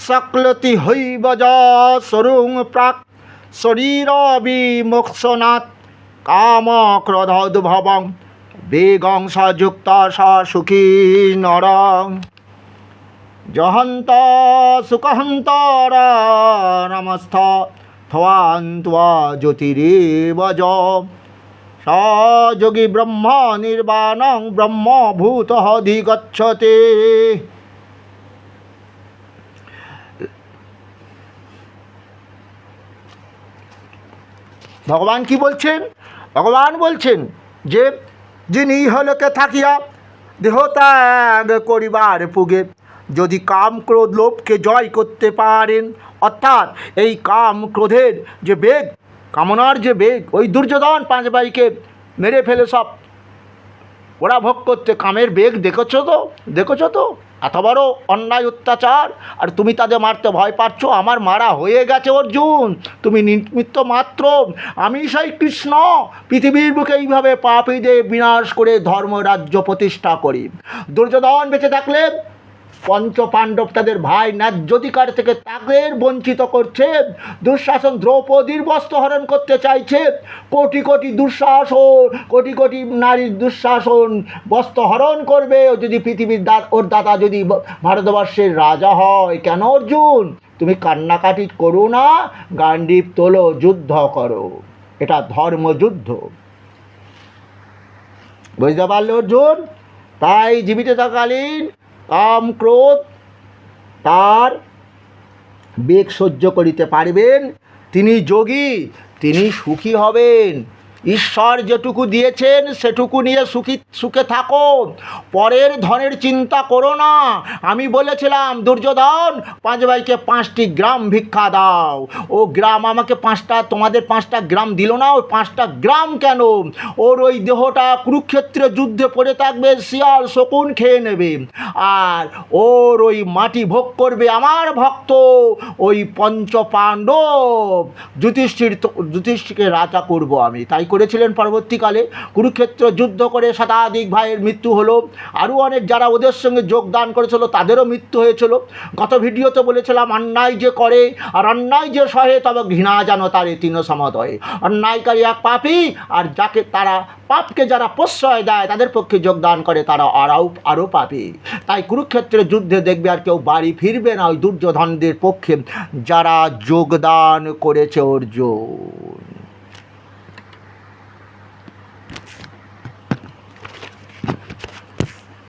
सक्लति have ज सरुं प्राक् शरीरविमोक्षणात् काम क्रोधोद्भवं वेगं स युक्ता स सुखी नरं जहन्त सुखहन्तर नमस्थ त्वा ज्योतिरेव ज स योगी ब्रह्म निर्वाणं ब्रह्मभूतः अधिगच्छते। ভগবান কি বলছেন? ভগবান বলছেন যে যিনি ইহলোকে থাকিয়া দেহত্যাগ করিবার পুগে যদি কাম ক্রোধ লোভকে জয় করতে পারেন, অর্থাৎ এই কাম ক্রোধের যে বেগ, কামনার যে বেগ, ওই দুর্যোধন 5 ভাইকে মেরে ফেলে সব ওরা ভোগ করতে, কামের বেগ দেখেছো তো এত বড় অন্যায় অত্যাচার, আর তুমি তাদের মারতে ভয় পাচ্ছ। আমার মারা হয়ে গেছে অর্জুন, তুমি নিমিত্ত মাত্র। আমি সেই কৃষ্ণ পৃথিবীর বুকে এইভাবে পাপীদের বিনাশ করে ধর্ম রাজ্য প্রতিষ্ঠা করি। দুর্যোধন বেঁচে থাকলে পঞ্চপাণ্ডব তাদের ভাই ন্যায্যাধিকার থেকে তাদের বঞ্চিত করছে। দুঃশাসন দ্রৌপদীর বস্ত্র হরণ করতে চাইছে। কোটি কোটি দুঃশাসন, কোটি কোটি নারীর দুঃশাসন বস্ত্র হরণ করবে যদি পৃথিবীর ওর দাদা যদি ভারতবর্ষের রাজা হয়। কেন অর্জুন তুমি কান্নাকাটি করো না, গান্ডীব তোলো, যুদ্ধ করো, এটা ধর্মযুদ্ধ। বুঝতে পারলে অর্জুন? তাই জীবিত থাকালীন কাম ক্রোধ তার বেগ সহ্য করিতে পারবেন, তিনি যোগী, তিনি সুখী হবেন। ঈশ্বর যেটুকু দিয়েছেন সেটুকু নিয়ে সুখে থাকো, পরের ধনের চিন্তা করো না। আমি বলেছিলাম দুর্যোধন 5 ভাইকে 5টি গ্রাম ভিক্ষা দাও, ও গ্রাম আমাকে 5টা, তোমাদের 5টা গ্রাম দিল না। ওই 5টা গ্রাম কেন? ওর ওই দেহটা কুরুক্ষেত্রে যুদ্ধে পড়ে থাকবে, শিয়াল শকুন খেয়ে নেবে, আর ওর ওই মাটি ভোগ করবে আমার ভক্ত ওই পঞ্চপাণ্ডব। যুধিষ্ঠিরকে রাজা করব আমি, তাই করেছিলেন পরবর্তীকালে। কুরুক্ষেত্র যুদ্ধ করে শতাধিক ভাইয়ের মৃত্যু হলো, আরও অনেক যারা ওদের সঙ্গে যোগদান করেছিল তাদেরও মৃত্যু হয়েছিল। গত ভিডিওতে বলেছিলাম অন্যায় যে করে আর অন্যায় যে সহে তবে ঘৃণা যেন তারে তিন সমদয়ে। অন্যায়কারী এক পাপী, আর যাকে তারা পাপকে যারা প্রশ্রয় দেয় তাদের পক্ষে যোগদান করে তারা আরও পাপী। তাই কুরুক্ষেত্রের যুদ্ধে দেখবে আর কেউ বাড়ি ফিরবে না ওই দুর্যোধনদের পক্ষে যারা যোগদান করেছে অর্জুন।